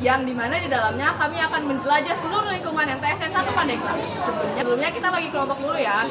yang dimana di dalamnya kami akan menjelajah seluruh lingkungan MTSN 1 Pandeglang. Sebelumnya kita bagi kelompok dulu ya.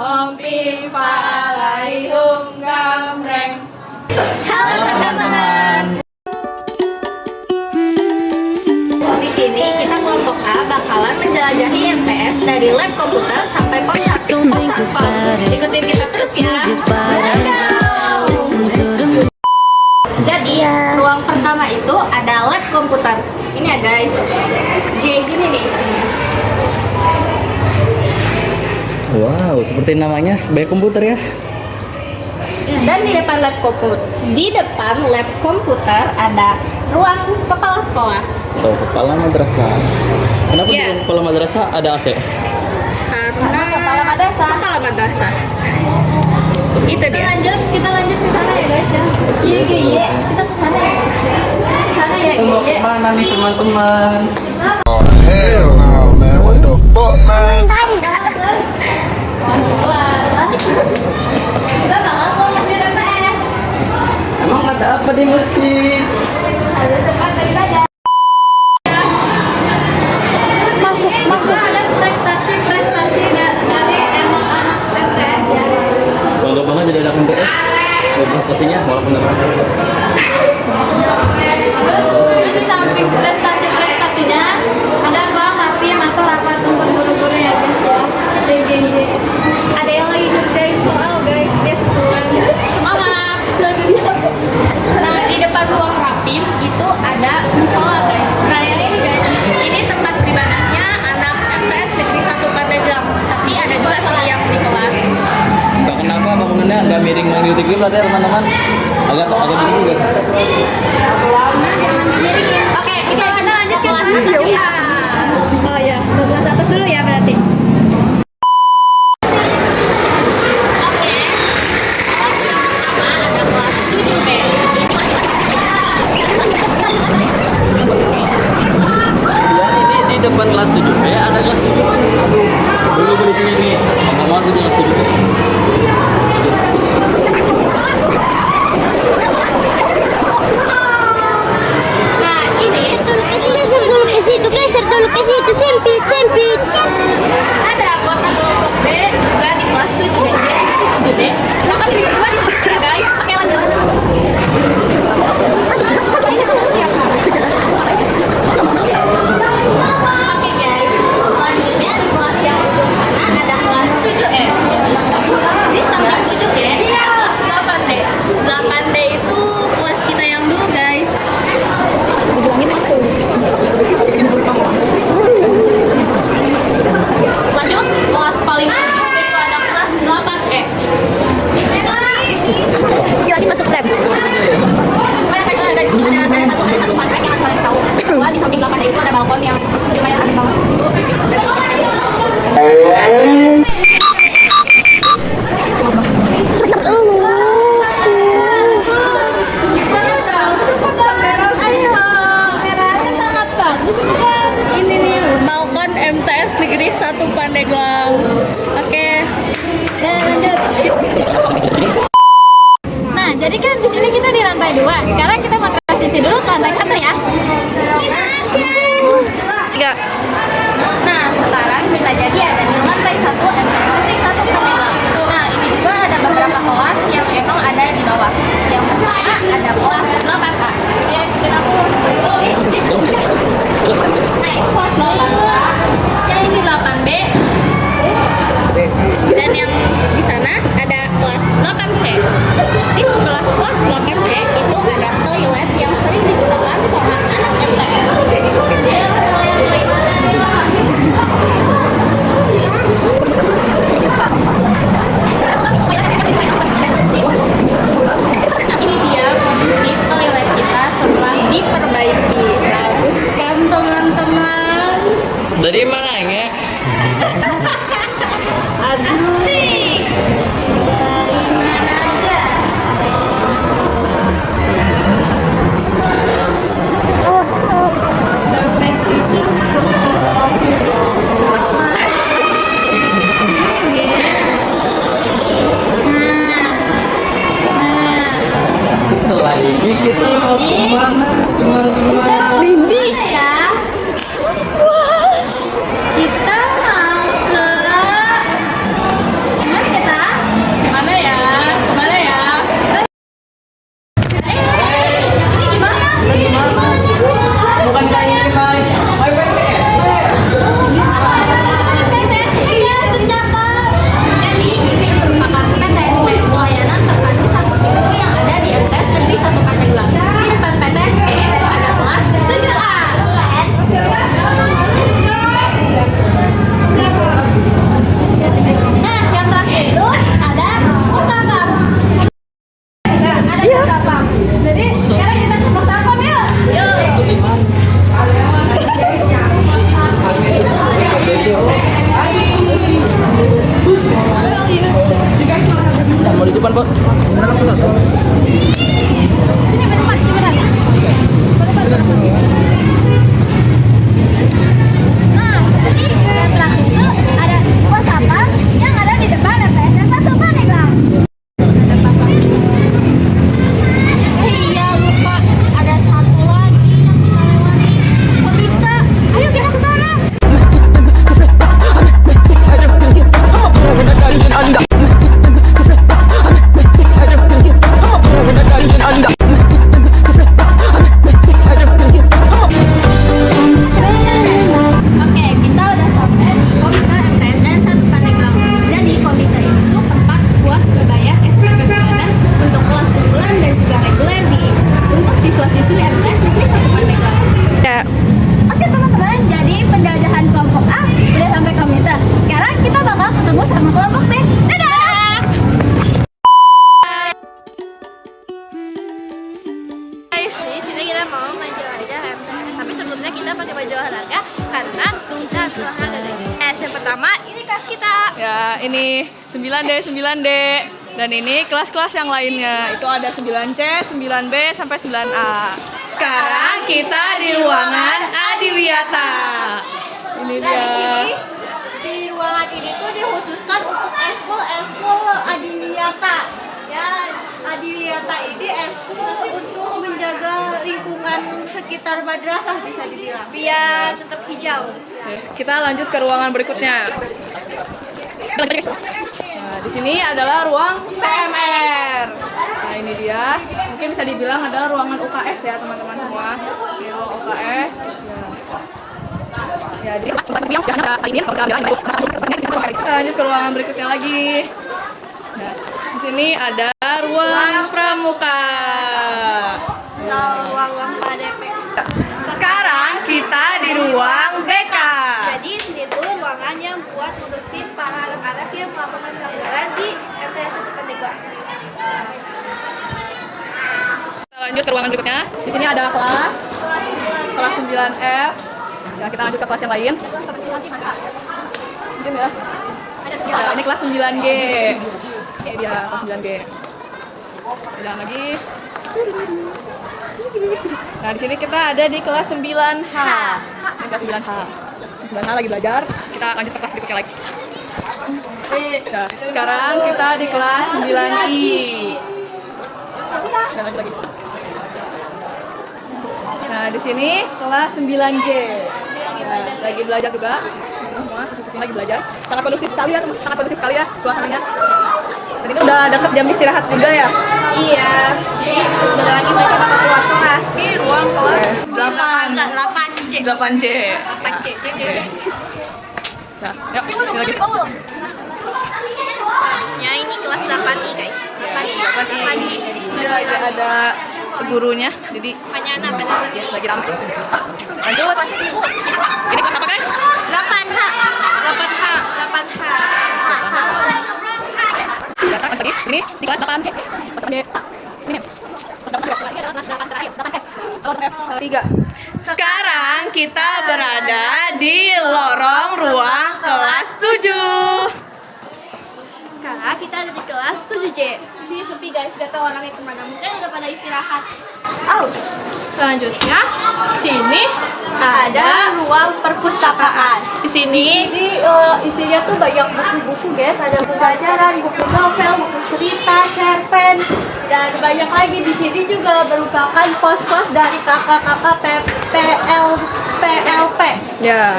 Om Pipa Laihum Gamreng. Halo teman-teman. Di sini kita kelompok A bakalan menjelajahi MTS dari lab komputer sampai pos 1 pos satpam. Ikutin kita terus ya. Jadi ruang pertama itu ada lab komputer. Ini ya guys. Kayak gini nih isinya. Wow, seperti namanya, banyak komputer ya. Dan di depan lab komputer ada ruang kepala sekolah. Tuh, kepala madrasah. Kenapa Iya. di kepala madrasah ada AC? Karena kepala madrasah. Itu dia. Kita lanjut ke sana ya guys ya. Iya. Kita ke sana ya. Ke sana ya. Mau kemana nih teman-teman? Hell no, man. What the fuck, man? Kita bakal ke masjid MTS. Emang ada apa di masjid? Ada tempat beribadah. Masuk. Ada prestasi dari anak-anak MTS ya. Bangga banget jadi anak MTS. Prestasinya walaupun enggak Terus di samping prestasinya ada ruang rapim atau rapat untuk guru-guru ya guys ya. Ada yang lagi ngerjain soal guys, dia susulan. Semangat. Nah di depan ruang rapim itu ada musola guys. Nah yang ini guys, ini tempat beribadahnya anak MTS Negeri 1 Pandeglang. Tapi ada juga sih yang di kelas. Enggak kenapa bangunannya agak miring mengikuti kiblat ya teman-teman. Agak miring juga. Oke, kita lanjut ke kelas atas ya. Oh ya, ke kelas atas dulu ya berarti. Oke, kelas yang pertama ada kelas 7B. Ya, ini di depan kelas 7 ya, ada kelas 7. Aduh, dulu di sini nih. Ngomong aku di kelas 7. Nah, ini geser dulu ke situ, sempit. ada anggota kelompok D juga di kelas 7D. Dia juga di 7D. Kenapa tiba-tiba di 7D ya guys? Oke, lanjut. Oke guys, selanjutnya di kelas yang ujung sana ada kelas 7E. Di samping 7E ada kelas 8D. 8D itu kelas kita yang dulu guys. Lanjut, kelas paling ujung itu ada kelas 8E. Yuk, masuk lab. Guys, ada satu fun fact yang harus kalian tahu. Bahwa di samping 8E itu ada balkon yang lumayan aneh banget. Itu ini nih balkon MTS Negeri 1 Pandeglang. Oke. Lanjut. Nah, jadi kan di sini kita di lantai 2. Sekarang kita mau transisi dulu ke lantai 1 ya. Nah, sekarang kita jadi ada di lantai 1 MTS Negeri 1 Pandeglang. Nah, ini juga ada beberapa kelas yang emang ada di bawah. Yang pertama ada kelas 8A. Ya, ikutin aku. Nah, itu kelas 8A. Yang ini 8B. Dan yang di sana ada kelas 8C. Di sebelah kelas 8C itu ada toilet yang sering digunakan sama anak MTS. Dia kalian main mana? Nah, ini dia kondisi toilet kita setelah diperbaiki. Bagus kan teman-teman? Dari mananya? Asik. Dari mana aja? Lagi kita mau kemana? penjelajahan kelompok A udah sampai komite. Sekarang kita bakal ketemu sama kelompok B. Dadah! Guys, di sini kita mau menjelajah MTS. Tapi sebelumnya kita pakai baju olahraga karena kita olahraga guys. Yang pertama, ini kelas kita. Ya, ini 9D, 9D. Dan ini kelas-kelas yang lainnya. Itu ada 9C, 9B, sampai 9A. Sekarang kita di ruangan Adiwiyata. Ini dia. Di ruangan ini tuh dikhususkan untuk eskul Adiwiyata. Ya, Adiwiyata ini eskul untuk menjaga lingkungan sekitar madrasah bisa dibilang. Biar tetap hijau. Yes, kita lanjut ke ruangan berikutnya. Nah, di sini adalah ruang PMR. Nah, ini dia. Mungkin bisa dibilang adalah ruangan UKS ya, teman-teman semua. Ini ruang UKS. Ya, jadi kita lanjut ke ruangan berikutnya lagi. Nah, di sini ada ruang pramuka. Ruang PDP. Sekarang kita di ruang BK. Jadi di sini tuh ruangan yang buat ngurusin para anak-anak yang melakukan pelanggaran di MTS Pandeglang. Kita lanjut ke ruangan berikutnya. Di sini ada kelas 9F. Ya, kita lanjut ke kelas yang lain. Di sini ya. Nah, ini kelas 9G. Ini dia kelas 9G. Dan lagi. Nah, di sini kita ada di kelas 9H. Ini kelas 9H. 9H lagi belajar. Kita lanjut ke kelas berikutnya lagi. Nah, sekarang kita di kelas 9I. Nah, lanjut lagi. Nah, di sini kelas 9J. Nah, lagi belajar juga. Semua khususnya lagi belajar. Sangat kondusif sekali ya, sangat kondusif sekali ya suasananya. Dan ini udah deket jam istirahat juga ya. Iya. Jadi bentar lagi mereka bakal keluar kelas. Ini ruang kelas 8J. 8C. 8J. Nah, yuk, ini lagi. Ya ini kelas 8I guys. 8I. Ini ada gurunya, jadi Panjana. ya, lagi rame. Lanjut. Ini kelas apa guys? 8H. 8H. Datang tadi, ini di kelas 8. Kelas 8D. Ini. Kelas 3. Sekarang kita berada di lorong ruang kelas 7. Sekarang kita ada di kelas 7J. Di sini sepi guys, udah tahu orangnya kemana. Mungkin udah pada istirahat. Oh, Selanjutnya, sini ada ruang perpustakaan. di sini Ini isinya tuh banyak buku-buku guys, ada buku pelajaran, buku novel, buku cerita, cerpen, dan banyak lagi. Di sini juga merupakan pos-pos dari kakak-kakak PLP. Ya.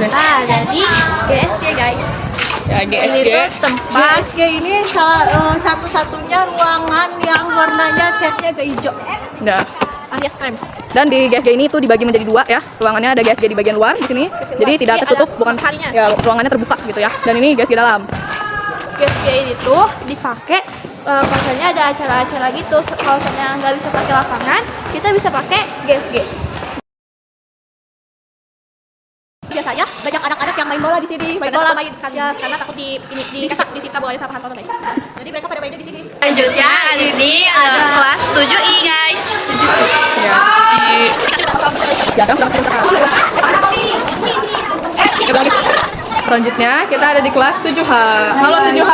nah jadi GSG guys. Ya, GSG. GSG ini satu-satunya ruangan yang warnanya catnya ke hijau. Nah. Alias krem. Dan di GSG ini tuh dibagi menjadi dua ya. Ruangannya ada GSG di bagian luar di sini. Jadi tidak tertutup, bukan ya ruangannya terbuka gitu ya. Dan ini GSG dalam. GSG ini tuh dipakai misalnya ada acara-acara gitu. Kalau misalnya nggak bisa pakai lapangan, kita bisa pakai GSG. Biasanya banyak anak-anak yang main bola di sini, main bola, main Ya, karena takut disita bolanya sama kantor guys. Jadi mereka pada mainnya di sini. Selanjutnya ini ada kelas 7I guys. Ya. Ya, kan sudah selanjutnya kita ada di kelas 7H. Halo 7H.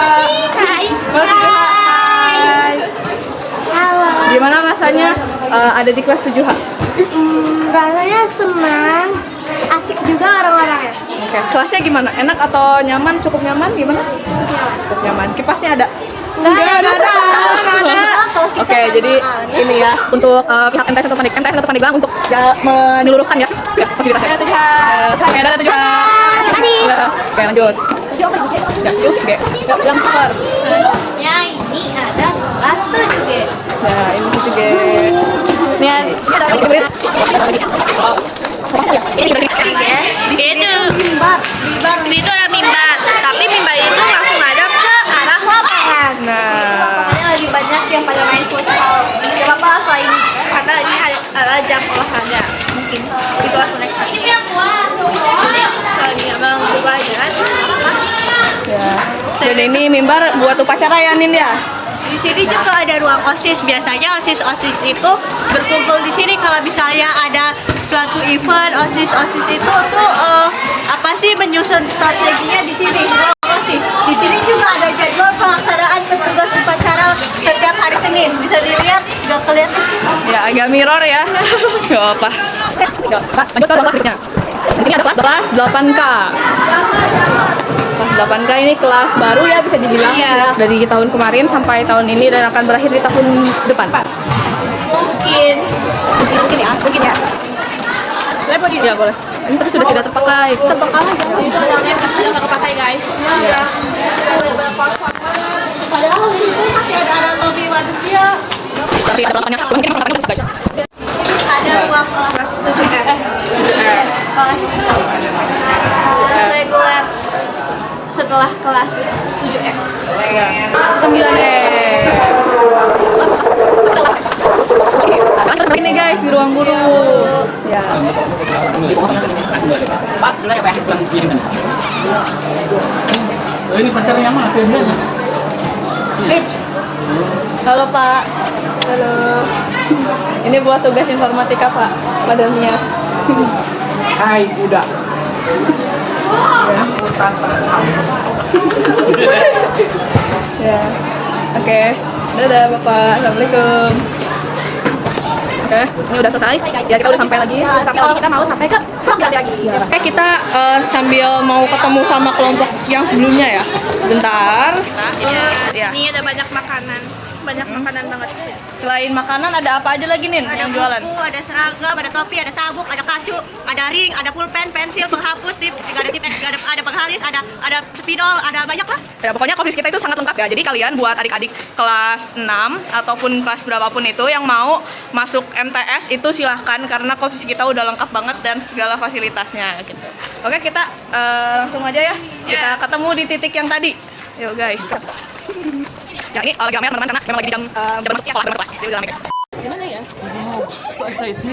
Hai. Halo 7H. Hai. Halo. Gimana rasanya ada di kelas 7H? Rasanya senang, asik juga orang-orangnya. Oke, kelasnya gimana? Enak atau nyaman? Cukup nyaman gimana? Cukup nyaman. Kipasnya ada? Enggak ada. Oke, jadi ini ya untuk pihak MTS untuk Pandeglang untuk ya, menyeluruhkan ya fasilitasnya. Oke, ada 7H. Oke, lanjut. Ya, yuk, G. Yuk, yang keluar. Ya ini ada kelas 7G. Ya, ini 7G. Ini ada Itu mimbar. Di itu ada mimbar, tapi mimbar itu langsung ada ke arah lapangan. Nah, Lapangannya lagi banyak yang pada main futsal. Gak apa-apa selain karena ini adalah jam olahraga. Mungkin itu langsung next. Ini yang keluar. ini mimbar buat upacara ya Nin ya? Di sini juga ada ruang OSIS. Biasanya OSIS itu berkumpul di sini kalau misalnya ada suatu event OSIS itu tuh apa sih menyusun strateginya di sini. Ruang OSIS. Di sini juga ada jadwal pelaksanaan petugas upacara setiap hari Senin. Bisa dilihat, nggak kelihatan. Ya agak mirror ya. Gak apa. Yuk, lanjut ke kelas berikutnya. Di sini ada kelas 8K. Kelas 8K ini kelas baru ya bisa dibilang dari tahun kemarin sampai tahun ini dan akan berakhir di tahun depan. Mungkin ya. Ya boleh. Ini tapi sudah tidak terpakai. Sudah nggak kepakai guys. Ya. Padahal itu masih ada anatomi manusia. Tapi ada lapannya. Cuman kita makannya guys. Ada ruang kelas 7R. Kelas itu reguler setelah kelas 7R. 9 ini guys di ruang guru. Ya. Pak, dulu ya Pak, yang kirim. Oh, ini pacarnya mana? Akhirnya. Sip. Halo Pak. Halo. Ini buat tugas informatika Pak. Pada Mias. Hai, kuda. Ya. Oke. Dadah Bapak. Assalamualaikum. Oke, ini udah selesai. Ya kita udah sampai lagi. Tapi kalau kita mau sampai ke lagi. Oke, kita sambil mau ketemu sama kelompok yang sebelumnya ya. Sebentar. Ini ada banyak makanan banget. Selain makanan ada apa aja lagi nih Ada yang jualan? buku, ada seragam, ada topi, ada sabuk, ada kacu, ada ring, ada pulpen, pensil, penghapus, tip, ada tip, ada pengharis, ada spidol, ada banyak lah. Ya, pokoknya Kopis kita itu sangat lengkap ya. Jadi kalian buat adik-adik kelas 6 ataupun kelas berapapun itu yang mau masuk MTS itu silahkan karena Kopis kita udah lengkap banget dan segala fasilitasnya gitu. Oke, kita langsung aja ya. Kita ketemu di titik yang tadi. Yuk guys. Ya ini lagi rame teman-teman karena memang lagi di jam sekolah kelas. Jadi udah rame guys. Gimana ya? So excited.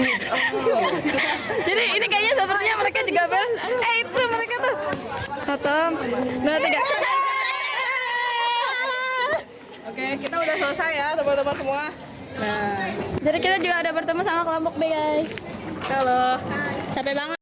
Jadi ini kayaknya sepertinya mereka juga beres. Itu mereka tuh. 1, 2, 3. Oke, kita udah selesai ya teman-teman semua. Nah, Jadi kita juga ada bertemu sama kelompok B guys. halo. Capek banget.